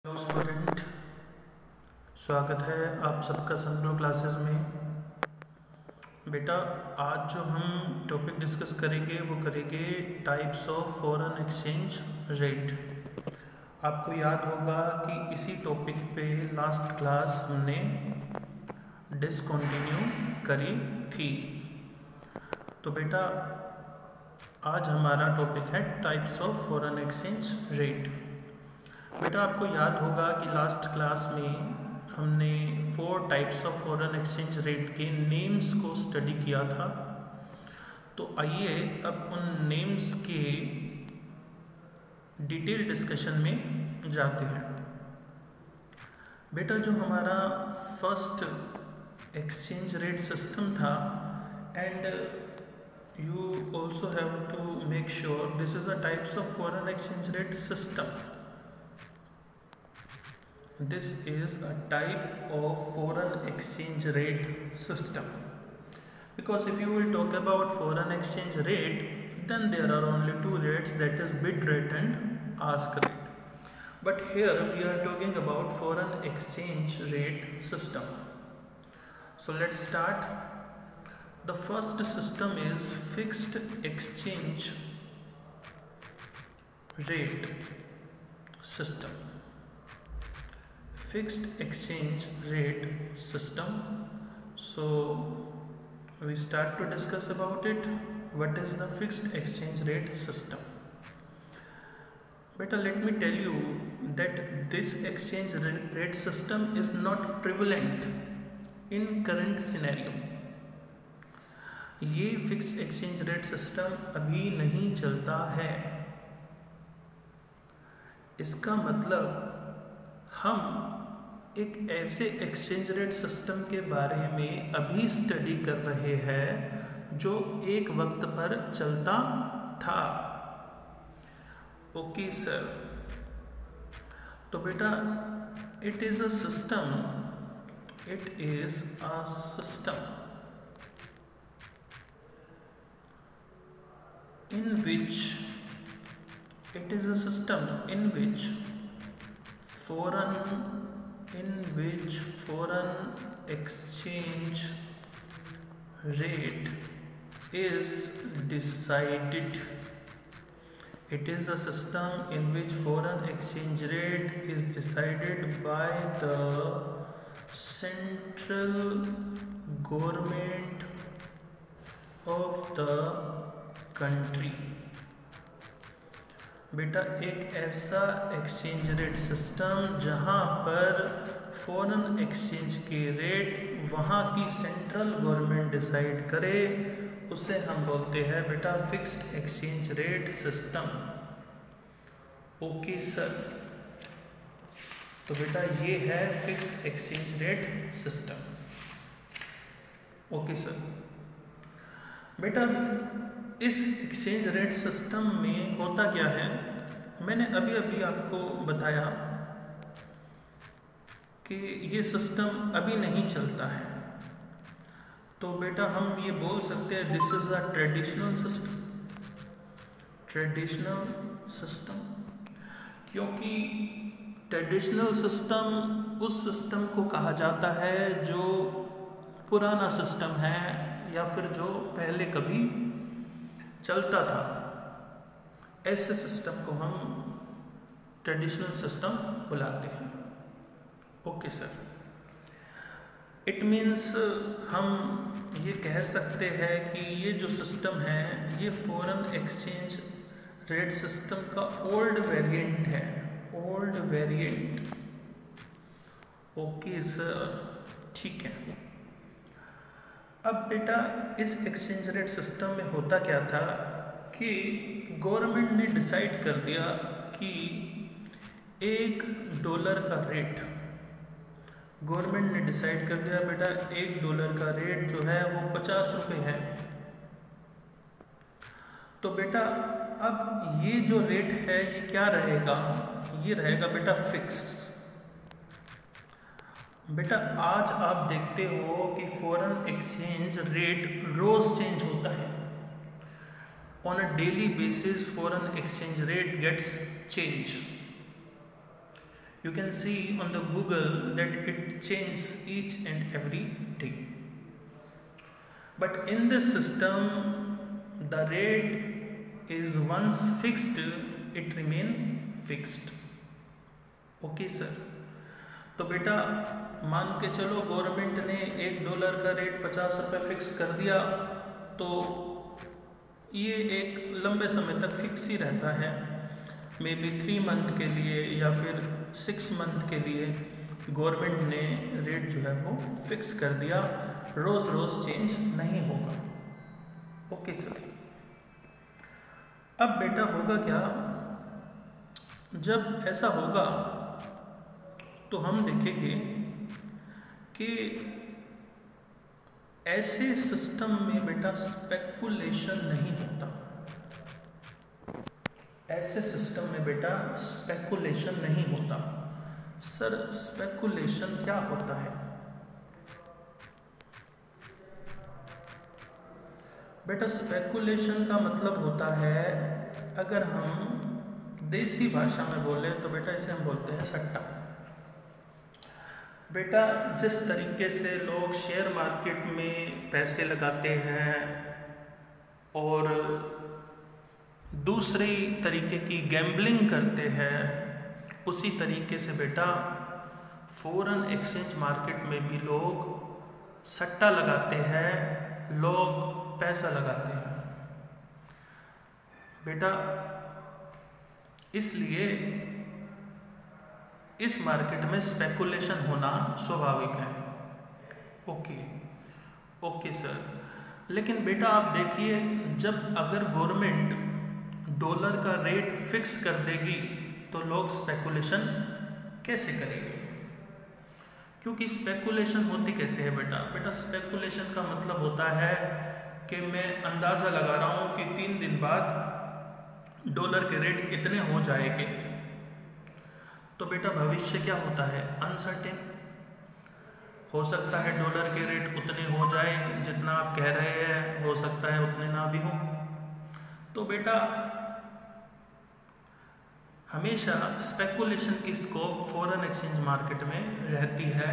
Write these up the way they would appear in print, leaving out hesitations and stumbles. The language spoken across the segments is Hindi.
हेलो स्टूडेंट, स्वागत है आप सबका सनग्लो क्लासेस में। बेटा, आज जो हम टॉपिक डिस्कस करेंगे वो करेंगे types of foreign exchange rate. आपको याद होगा कि इसी टॉपिक पे लास्ट क्लास हमने डिसकंटिन्यू करी थी। तो बेटा, आज हमारा टॉपिक है types of foreign exchange rate. बेटा, आपको याद होगा कि लास्ट क्लास में हमने 4 types of foreign exchange rate के नेम्स को स्टडी किया था। तो आइए अब उन नेम्स के डिटेल डिस्कशन में जाते हैं। बेटा, जो हमारा फर्स्ट एक्सचेंज रेट सिस्टम था, and you also have to make sure this is a types of foreign exchange rate system. This is a type of foreign exchange rate system, because if you will talk about foreign exchange rate, then there are only 2 rates, that is bid rate and ask rate. But here we are talking about foreign exchange rate system. So let's start. The first system is fixed exchange rate system. Fixed exchange rate system. So we start to discuss about it. What is the fixed exchange rate system? Beta, let me tell you that this exchange rate system is not prevalent in current scenario. ये फिक्स्ड एक्सचेंज रेट सिस्टम अभी नहीं चलता है। इसका मतलब हम एक ऐसे एक्सचेंज रेट सिस्टम के बारे में अभी स्टडी कर रहे हैं जो एक वक्त पर चलता था। Okay sir. तो बेटा, it is a system in which foreign exchange rate is decided. It is a system in which foreign exchange rate is decided by the central government of the country. बेटा, एक ऐसा एक्सचेंज रेट सिस्टम जहां पर फॉरेन एक्सचेंज के रेट वहां की सेंट्रल गवर्नमेंट डिसाइड करे, उसे हम बोलते हैं बेटा fixed exchange rate system. Okay sir. तो बेटा, ये है fixed exchange rate system. Okay sir. बेटा, इस एक्सचेंज रेट सिस्टम में होता क्या है, मैंने अभी आपको बताया कि ये सिस्टम अभी नहीं चलता है। तो बेटा, हम ये बोल सकते हैं this is a traditional system, क्योंकि ट्रेडिशनल सिस्टम उस सिस्टम को कहा जाता है जो पुराना सिस्टम है या फिर जो पहले कभी चलता था। ऐसे सिस्टम को हम ट्रेडिशनल सिस्टम बुलाते हैं। Okay sir. इट मीन्स हम ये कह सकते हैं कि ये जो सिस्टम है ये फॉरेन एक्सचेंज रेट सिस्टम का ओल्ड वेरिएंट है। ओके सर, ठीक है। अब बेटा, इस एक्सचेंज रेट सिस्टम में होता क्या था कि गवर्नमेंट ने डिसाइड कर दिया कि $1 का रेट, गवर्नमेंट ने डिसाइड कर दिया बेटा $1 का रेट जो है वो 50 रुपये है। तो बेटा, अब ये जो रेट है ये क्या रहेगा, ये रहेगा बेटा फिक्स। बेटा, आज आप देखते हो कि फॉरेन एक्सचेंज रेट रोज चेंज होता है। On a daily basis foreign exchange rate gets change. You can see on the Google that it changes each and every day. But in this system, the rate is once fixed, it remain fixed. Okay sir, तो बेटा मान के चलो गवर्नमेंट ने $1 का रेट 50 रुपये फिक्स कर दिया, तो ये एक लंबे समय तक फिक्स ही रहता है, मे बी 3 मंथ के लिए या फिर 6 मंथ के लिए गवर्नमेंट ने रेट जो है वो फिक्स कर दिया, रोज़ रोज़ चेंज नहीं होगा। ओके सर, अब बेटा होगा क्या, जब ऐसा होगा तो हम देखेंगे कि ऐसे सिस्टम में बेटा स्पेकुलेशन नहीं होता। ऐसे सिस्टम में बेटा स्पेकुलेशन नहीं होता। सर स्पेकुलेशन क्या होता है? बेटा स्पेकुलेशन का मतलब होता है, अगर हम देसी भाषा में बोले तो बेटा इसे हम बोलते हैं सट्टा। बेटा जिस तरीके से लोग शेयर मार्केट में पैसे लगाते हैं और दूसरी तरीके की गैम्बलिंग करते हैं, उसी तरीके से बेटा फॉरेन एक्सचेंज मार्केट में भी लोग सट्टा लगाते हैं, लोग पैसा लगाते हैं बेटा। इसलिए इस मार्केट में स्पेकुलेशन होना स्वाभाविक है। ओके सर, लेकिन बेटा आप देखिए, जब अगर गवर्नमेंट $1 का रेट फिक्स कर देगी तो लोग स्पेकुलेशन कैसे करेंगे? क्योंकि स्पेकुलेशन होती कैसे है बेटा? बेटा स्पेकुलेशन का मतलब होता है कि मैं अंदाज़ा लगा रहा हूँ कि 3 दिन बाद $1 के रेट इतने हो जाएंगे। तो बेटा भविष्य क्या होता है? अनसर्टेन। हो सकता है $1 के रेट उतने हो जाए जितना आप कह रहे हैं, हो सकता है उतने ना भी हो। तो बेटा हमेशा स्पेकुलेशन की स्कोप फॉरेन एक्सचेंज मार्केट में रहती है।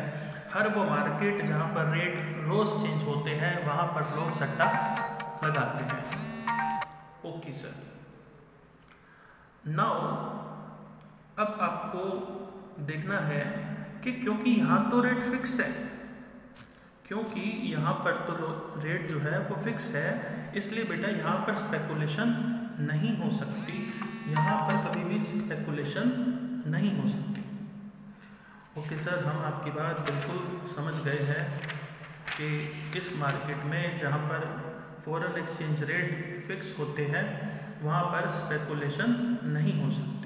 हर वो मार्केट जहाँ पर रेट रोज चेंज होते हैं वहाँ पर लोग सट्टा लगाते हैं। ओके सर, नाउ अब आपको देखना है कि क्योंकि यहाँ तो रेट फिक्स है, क्योंकि यहाँ पर तो रेट जो है वो फिक्स है, इसलिए बेटा यहाँ पर स्पेकुलेशन नहीं हो सकती, यहाँ पर कभी भी स्पेकुलेशन नहीं हो सकती। ओके सर, हम आपकी बात बिल्कुल समझ गए हैं कि इस मार्केट में जहाँ पर फॉरेन एक्सचेंज रेट फिक्स होते हैं वहाँ पर स्पेकुलेशन नहीं हो सकती।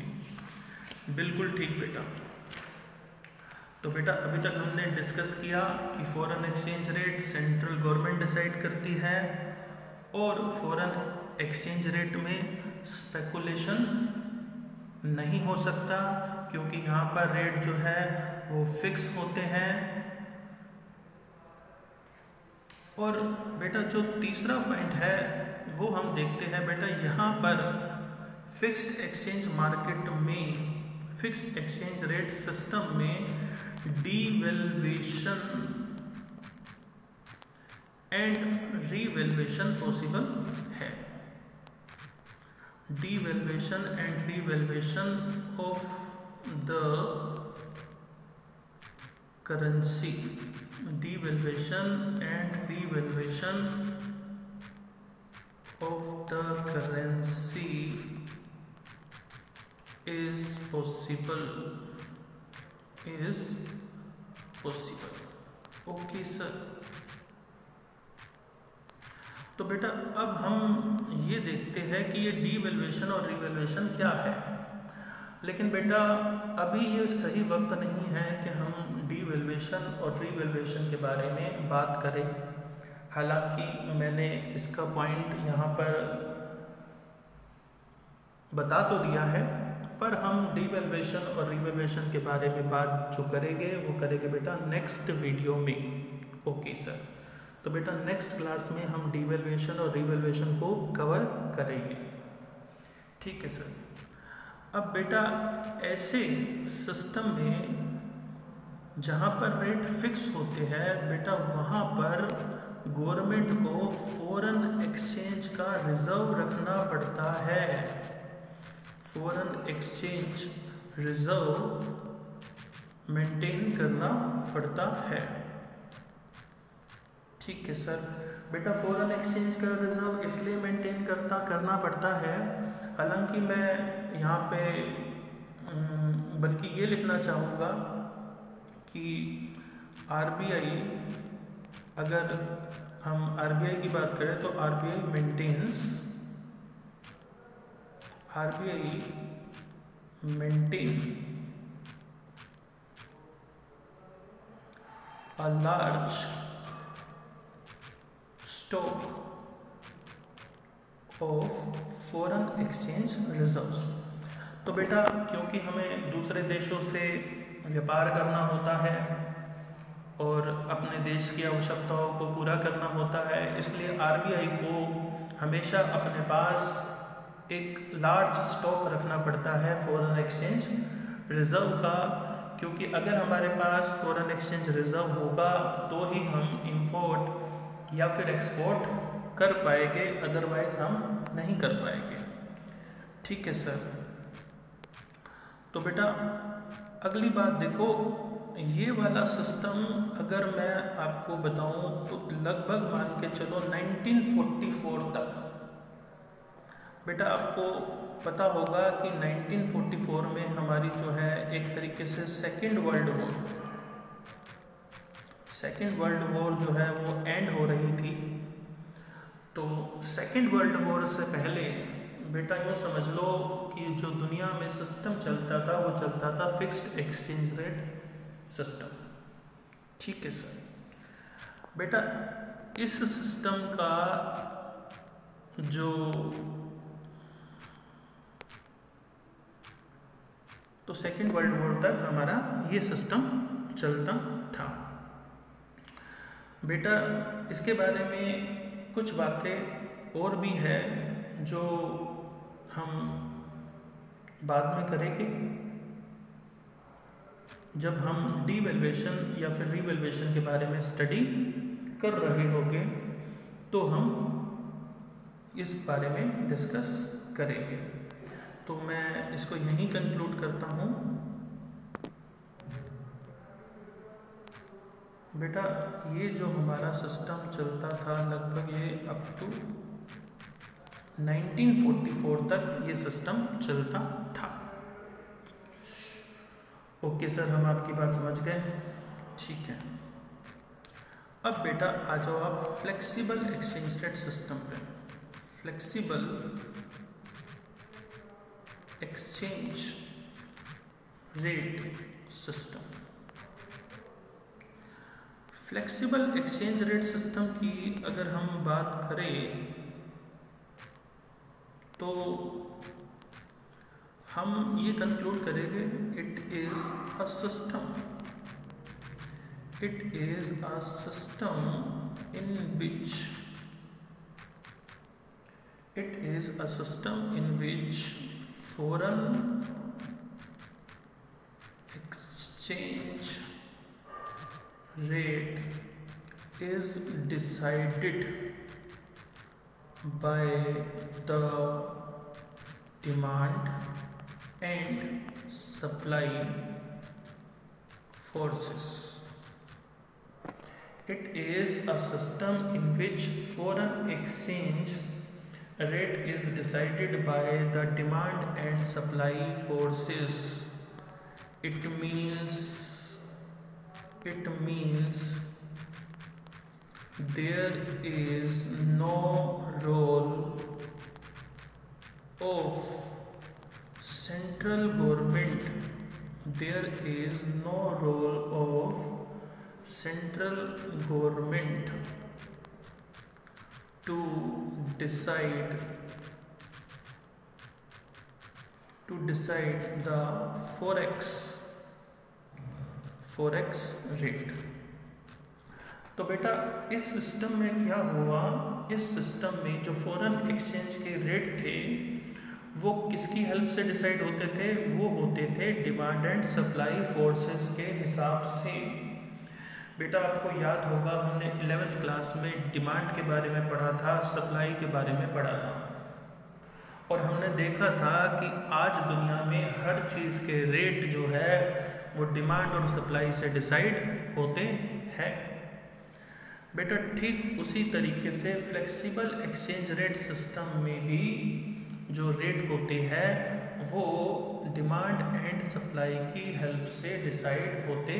बिल्कुल ठीक बेटा। तो बेटा अभी तक हमने डिस्कस किया कि foreign exchange rate central government decide करती है और फॉरेन एक्सचेंज रेट में स्पेकुलेशन नहीं हो सकता, क्योंकि यहाँ पर रेट जो है वो फिक्स होते हैं। और बेटा जो तीसरा पॉइंट है वो हम देखते हैं बेटा, यहाँ पर फिक्स्ड एक्सचेंज मार्केट में, फिक्स्ड एक्सचेंज रेट सिस्टम में डीवैल्यूएशन एंड रीवैल्यूएशन पॉसिबल है। Devaluation and revaluation of the currency, devaluation and revaluation of the currency is possible. Okay sir. तो बेटा अब हम ये देखते हैं कि ये डीवैल्यूएशन और रिवैल्यूएशन क्या है, लेकिन बेटा अभी ये सही वक्त नहीं है कि हम डीवैल्यूएशन और रिवैल्यूएशन के बारे में बात करें। हालांकि मैंने इसका पॉइंट यहाँ पर बता तो दिया है, पर हम डीवैल्यूएशन और रिवैल्यूएशन के बारे में बात जो करेंगे वो करेंगे बेटा नेक्स्ट वीडियो में। Okay sir. तो बेटा नेक्स्ट क्लास में हम डीवैल्यूएशन और रिवैल्यूएशन को कवर करेंगे। ठीक है सर। अब बेटा ऐसे सिस्टम में जहाँ पर रेट फिक्स होते हैं बेटा, वहाँ पर गवर्नमेंट को फॉरेन एक्सचेंज का रिजर्व रखना पड़ता है। फॉरेन एक्सचेंज रिजर्व मेंटेन करना पड़ता है। ठीक है सर। बेटा फॉरेन एक्सचेंज का रिजर्व इसलिए मेंटेन करना पड़ता है, हालांकि मैं यहाँ पे बल्कि ये लिखना चाहूँगा कि आरबीआई, अगर हम आरबीआई की बात करें तो RBI maintain a large stock of foreign exchange reserves। तो बेटा क्योंकि हमें दूसरे देशों से व्यापार करना होता है और अपने देश की आवश्यकताओं को पूरा करना होता है, इसलिए आरबीआई को हमेशा अपने पास एक लार्ज स्टॉक रखना पड़ता है फॉरेन एक्सचेंज रिजर्व का, क्योंकि अगर हमारे पास फॉरेन एक्सचेंज रिजर्व होगा तो ही हम इंपोर्ट या फिर एक्सपोर्ट कर पाएंगे, अदरवाइज हम नहीं कर पाएंगे। ठीक है सर। तो बेटा अगली बात देखो, ये वाला सिस्टम अगर मैं आपको बताऊं तो लगभग मान के चलो 1944 तक। बेटा आपको पता होगा कि 1944 में हमारी जो है एक तरीके से सेकेंड वर्ल्ड वॉर जो है वो एंड हो रही थी। तो सेकेंड वर्ल्ड वॉर से पहले बेटा यूँ समझ लो कि जो दुनिया में सिस्टम चलता था वो चलता था फिक्स्ड एक्सचेंज रेट सिस्टम। ठीक है सर। बेटा इस सिस्टम का जो तो सेकेंड वर्ल्ड वॉर तक हमारा ये सिस्टम चलता था। बेटा इसके बारे में कुछ बातें और भी है जो हम बाद में करेंगे जब हम डीवैल्यूएशन या फिर रीवैल्यूएशन के बारे में स्टडी कर रहे होंगे, तो हम इस बारे में डिस्कस करेंगे। तो मैं इसको यहीं कंक्लूड करता हूँ। बेटा ये जो हमारा सिस्टम चलता था लगभग ये अप टू 1944 तक ये सिस्टम चलता था। ओके सर, हम आपकी बात समझ गए। ठीक है। अब बेटा आ जाओ आप फ्लेक्सिबल एक्सचेंज रेट सिस्टम पे। Flexible exchange rate system. Flexible exchange rate system की अगर हम बात करें तो हम ये कंक्लूड करेंगे it is a system in which foreign exchange rate is decided by the demand and supply forces. It is a system in which foreign exchange rate is decided by the demand and supply forces. It means there is no role of central government. There is no role of central government to decide the forex rate. तो बेटा इस सिस्टम में क्या हुआ, इस सिस्टम में जो फॉरेन एक्सचेंज के रेट थे वो किसकी हेल्प से डिसाइड होते थे? वो होते थे डिमांड एंड सप्लाई फोर्सेस के हिसाब से। बेटा आपको याद होगा हमने 11th क्लास में डिमांड के बारे में पढ़ा था, सप्लाई के बारे में पढ़ा था, और हमने देखा था कि आज दुनिया में हर चीज़ के रेट जो है वो डिमांड और सप्लाई से डिसाइड होते हैं। बेटा ठीक उसी तरीके से फ्लेक्सिबल एक्सचेंज रेट सिस्टम में भी जो रेट होते हैं वो डिमांड एंड सप्लाई की हेल्प से डिसाइड होते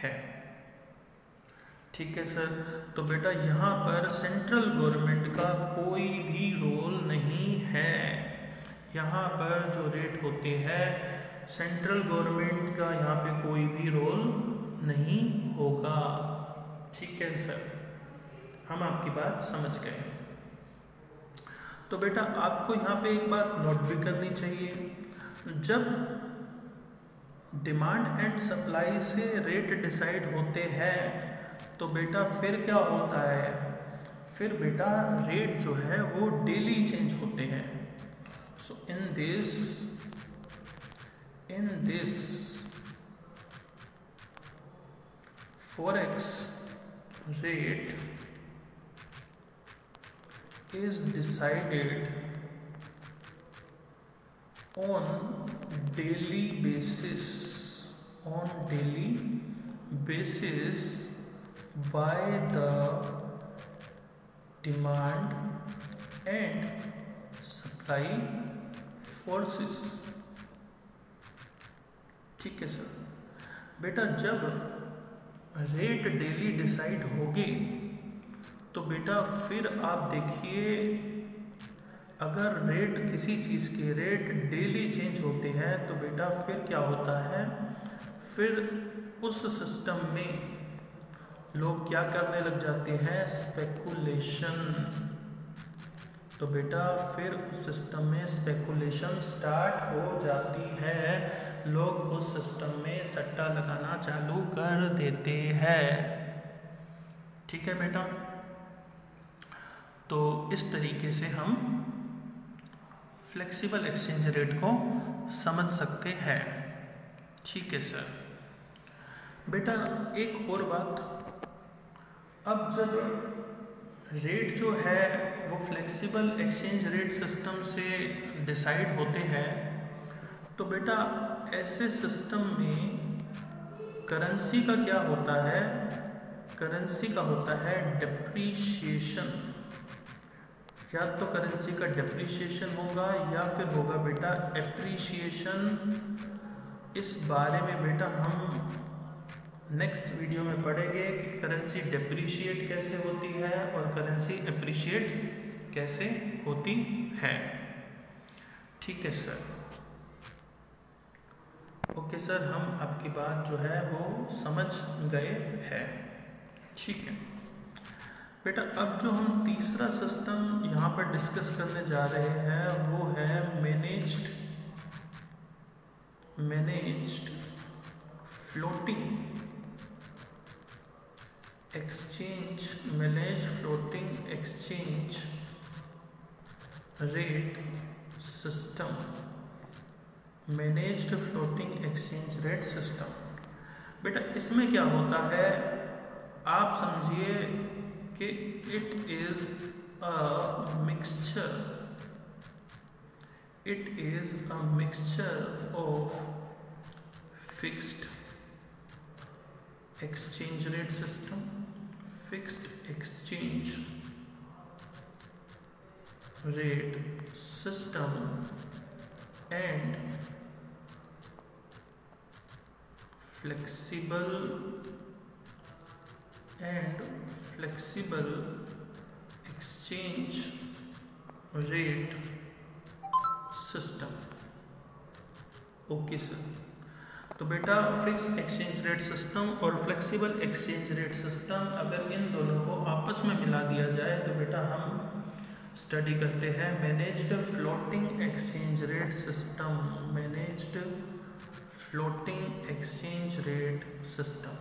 हैं। ठीक है सर। तो बेटा यहाँ पर सेंट्रल गवर्नमेंट का कोई भी रोल नहीं है। यहाँ पर जो रेट होते हैं सेंट्रल गवर्नमेंट का यहाँ पे कोई भी रोल नहीं होगा। ठीक है सर, हम आपकी बात समझ गए। तो बेटा आपको यहाँ पे एक बात नोट भी करनी चाहिए, जब डिमांड एंड सप्लाई से रेट डिसाइड होते हैं तो बेटा फिर क्या होता है? फिर बेटा रेट जो है वो डेली चेंज होते हैं। So in this forex rate is decided on daily basis by the demand and supply forces। ठीक है सर। बेटा जब रेट डेली डिसाइड होगी तो बेटा फिर आप देखिए, अगर रेट किसी चीज़ के रेट डेली चेंज होते हैं तो बेटा फिर क्या होता है? फिर उस सिस्टम में लोग क्या करने लग जाते हैं? स्पेकुलेशन। तो बेटा फिर उस सिस्टम में स्पेकुलेशन स्टार्ट हो जाती है, लोग उस सिस्टम में सट्टा लगाना चालू कर देते हैं। ठीक है बेटा, तो इस तरीके से हम फ्लेक्सिबल एक्सचेंज रेट को समझ सकते हैं। ठीक है सर। बेटा एक और बात, अब जब रेट जो है वो फ्लेक्सिबल एक्सचेंज रेट सिस्टम से डिसाइड होते हैं तो बेटा ऐसे सिस्टम में करेंसी का क्या होता है? करेंसी का होता है डेप्रीशिएशन। या तो करेंसी का डेप्रीशिएशन होगा या फिर होगा बेटा एप्रीशिएशन। इस बारे में बेटा हम नेक्स्ट वीडियो में पढ़ेंगे कि करेंसी डेप्रीशिएट कैसे होती है और करेंसी एप्रीशिएट कैसे होती है। ठीक है सर। ओके सर, हम आपकी बात जो है वो समझ गए हैं। ठीक है बेटा, अब जो हम तीसरा सिस्टम यहाँ पर डिस्कस करने जा रहे हैं वो है managed floating exchange rate system. Managed floating exchange rate system. बेटा इसमें क्या होता है, आप समझिए कि it is a mixture of fixed exchange rate system, fixed exchange rate system and flexible exchange rate system। Okay sir. तो बेटा फिक्स एक्सचेंज रेट सिस्टम और फ्लेक्सिबल एक्सचेंज रेट सिस्टम, अगर इन दोनों को आपस में मिला दिया जाए तो बेटा हम स्टडी करते हैं managed floating exchange rate system. Managed floating exchange rate system.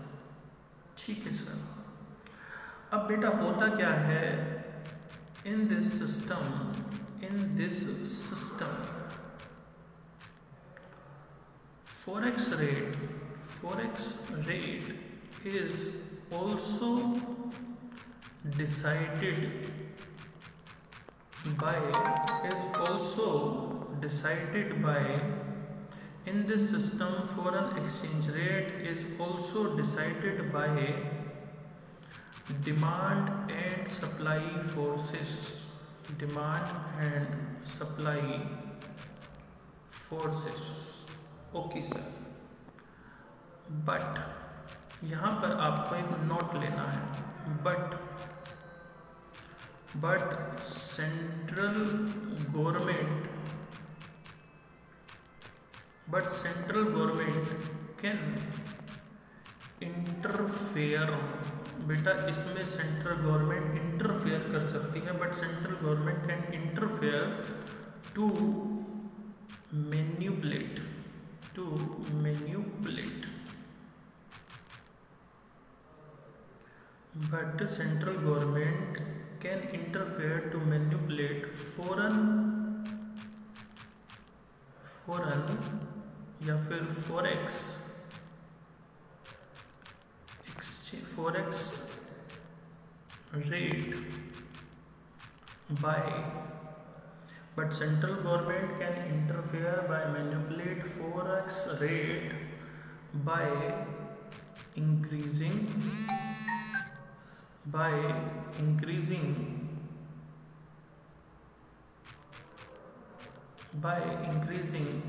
ठीक है सर। अब बेटा होता क्या है, in this system in this system, forex rate is also decided by in this system. Foreign exchange rate is also decided by demand and supply forces. Okay sir, but यहाँ पर आपको एक नोट लेना है, but central government can interfere. बेटा इसमें सेंट्रल गवर्नमेंट इंटरफेयर कर सकती है, but central government can interfere to manipulate but central government can interfere to manipulate foreign या फिर forex rate by, but central government can interfere by manipulate forex rate by increasing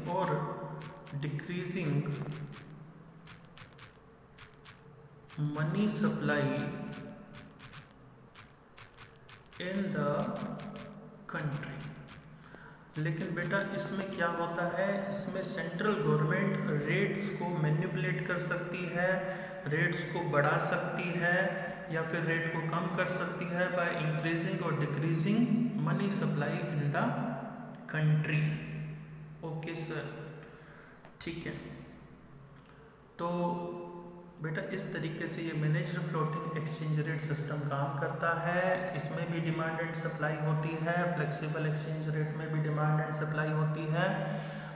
or decreasing money supply in the country। लेकिन बेटा इसमें क्या होता है, इसमें सेंट्रल गवर्नमेंट रेट्स को मैनिपुलेट कर सकती है, रेट्स को बढ़ा सकती है या फिर रेट को कम कर सकती है बाय इंक्रीजिंग और decreasing money supply in the country. Okay sir, ठीक है। तो बेटा इस तरीके से ये managed floating exchange rate system काम करता है। इसमें भी डिमांड एंड सप्लाई होती है, फ्लेक्सिबल एक्सचेंज रेट में भी डिमांड एंड सप्लाई होती है।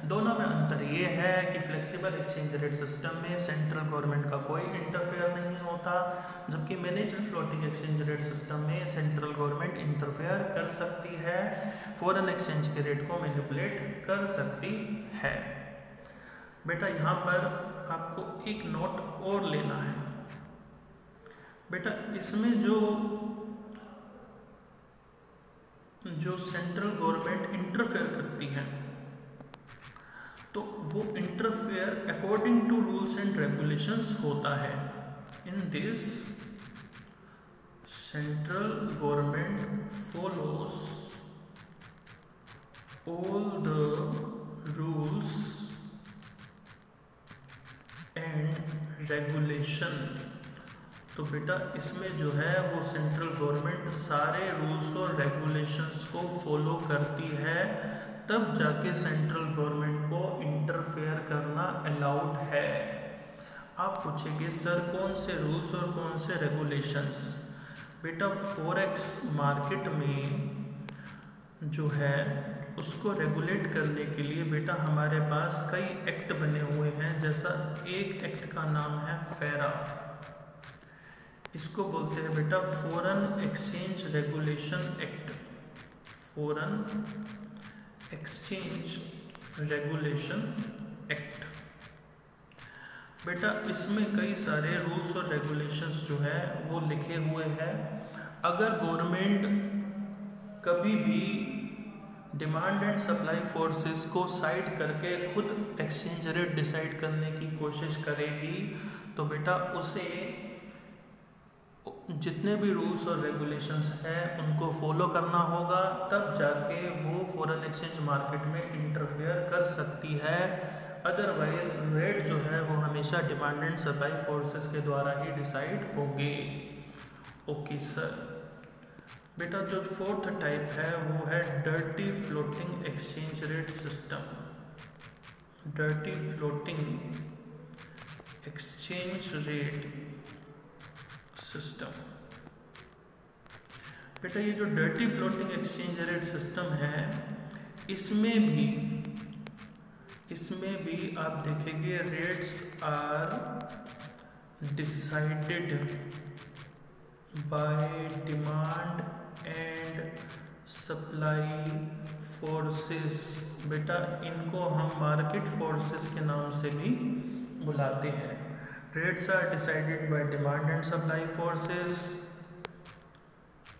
दोनों में अंतर ये है कि फ्लेक्सिबल एक्सचेंज रेट सिस्टम में सेंट्रल गवर्नमेंट का कोई इंटरफेयर नहीं होता, जबकि managed floating exchange rate system में सेंट्रल गवर्नमेंट इंटरफेयर कर सकती है, फॉरेन एक्सचेंज के रेट को मैनिपुलेट कर सकती है। बेटा यहाँ पर आपको एक नोट और लेना है। बेटा इसमें जो सेंट्रल गवर्नमेंट इंटरफेयर करती है तो वो interfere according to rules and regulations होता है। In this central government follows all the rules and regulation. तो बेटा इसमें जो है वो सेंट्रल गवर्नमेंट सारे रूल्स और रेगुलेशंस को फॉलो करती है, तब जाके सेंट्रल गवर्नमेंट को इंटरफेयर करना अलाउड है। आप पूछेंगे सर कौन से रूल्स और कौन से रेगुलेशंस। बेटा फॉरेक्स मार्केट में जो है उसको रेगुलेट करने के लिए बेटा हमारे पास कई एक्ट बने हुए हैं। जैसा एक एक्ट का नाम है फेरा, इसको बोलते हैं बेटा foreign exchange regulation act. Foreign exchange regulation act. बेटा इसमें कई सारे रूल्स और रेगुलेशंस जो है वो लिखे हुए हैं। अगर गवर्नमेंट कभी भी डिमांड एंड सप्लाई फोर्सेस को साइड करके खुद एक्सचेंज रेट डिसाइड करने की कोशिश करेगी तो बेटा उसे जितने भी रूल्स और रेगुलेशंस हैं उनको फॉलो करना होगा, तब जाके वो फॉरेन एक्सचेंज मार्केट में इंटरफेयर कर सकती है। अदरवाइज रेट जो है वो हमेशा डिमांड एंड सप्लाई फोर्सेस के द्वारा ही डिसाइड होगी। Okay sir. बेटा जो फोर्थ टाइप है वो है dirty floating exchange rate system. Dirty floating exchange rate system. बेटा ये जो dirty floating exchange rate system है, इसमें भी आप देखेंगे rates are decided by demand and supply forces. बेटा इनको हम मार्केट फोर्सेस के नाम से भी बुलाते हैं। Rates are decided by demand and supply forces,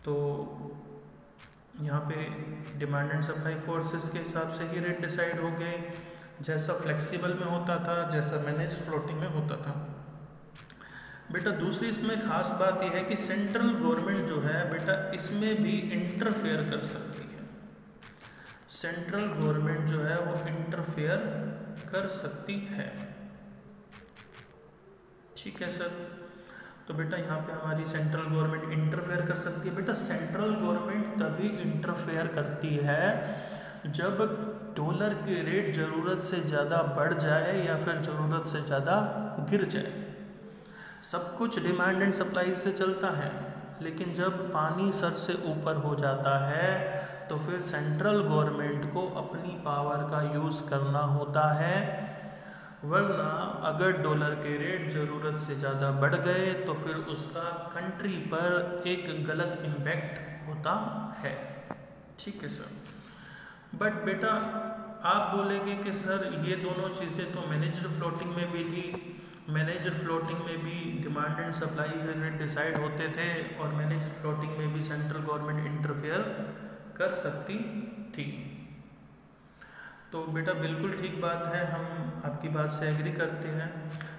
तो यहाँ पे डिमांड एंड सप्लाई फोर्सेस के हिसाब से ही रेट डिसाइड हो गए, जैसा फ्लेक्सिबल में होता था, जैसा मैनेज फ्लोटिंग में होता था। बेटा दूसरी इसमें खास बात यह है कि सेंट्रल गवर्नमेंट जो है बेटा इसमें भी इंटरफेयर कर सकती है। सेंट्रल गवर्नमेंट जो है वो इंटरफेयर कर सकती है। ठीक है सर, तो बेटा यहाँ पे हमारी सेंट्रल गवर्नमेंट इंटरफेयर कर सकती है। बेटा सेंट्रल गवर्नमेंट तभी इंटरफेयर करती है जब डॉलर की रेट ज़रूरत से ज़्यादा बढ़ जाए या फिर ज़रूरत से ज़्यादा गिर जाए। सब कुछ डिमांड एंड सप्लाई से चलता है, लेकिन जब पानी सर से ऊपर हो जाता है तो फिर सेंट्रल गवर्नमेंट को अपनी पावर का यूज़ करना होता है, वरना अगर डॉलर के रेट ज़रूरत से ज़्यादा बढ़ गए तो फिर उसका कंट्री पर एक गलत इम्पैक्ट होता है। ठीक है सर, बट बेटा आप बोलेंगे कि सर ये दोनों चीज़ें तो मैनेज्ड फ्लोटिंग में भी थी, मैनेज्ड फ्लोटिंग में भी डिमांड एंड सप्लाई से रेट डिसाइड होते थे और मैनेज्ड फ्लोटिंग में भी सेंट्रल गवर्नमेंट इंटरफेयर कर सकती थी। तो बेटा बिल्कुल ठीक बात है, हम आपकी बात से एग्री करते हैं,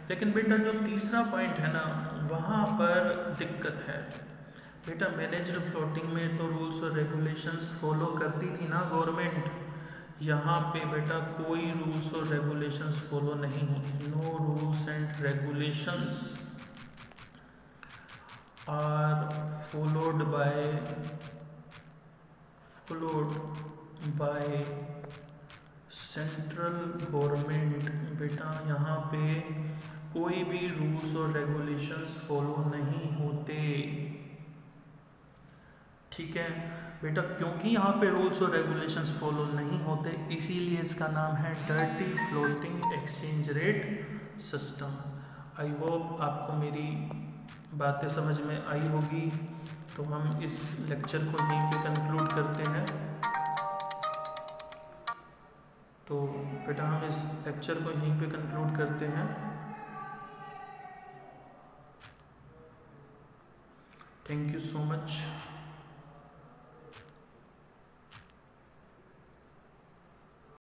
लेकिन बेटा जो तीसरा पॉइंट है ना वहाँ पर दिक्कत है। बेटा मैनेज्ड फ्लोटिंग में तो रूल्स और रेगुलेशंस फॉलो करती थी ना गवर्नमेंट, यहाँ पे बेटा कोई रूल्स और रेगुलेशंस फॉलो नहीं होती। No rules and regulations are followed by central government. बेटा यहाँ पे कोई भी रूल्स और रेगुलेशंस फॉलो नहीं होते। ठीक है बेटा, क्योंकि यहाँ पे रूल्स और रेगुलेशंस फॉलो नहीं होते इसीलिए इसका नाम है dirty floating exchange rate system. I hope आपको मेरी बातें समझ में आई होगी। तो हम इस लेक्चर को यहीं पे कंक्लूड करते हैं। तो बेटा हम इस लेक्चर को यहीं पे कंक्लूड करते हैं। Thank you so much.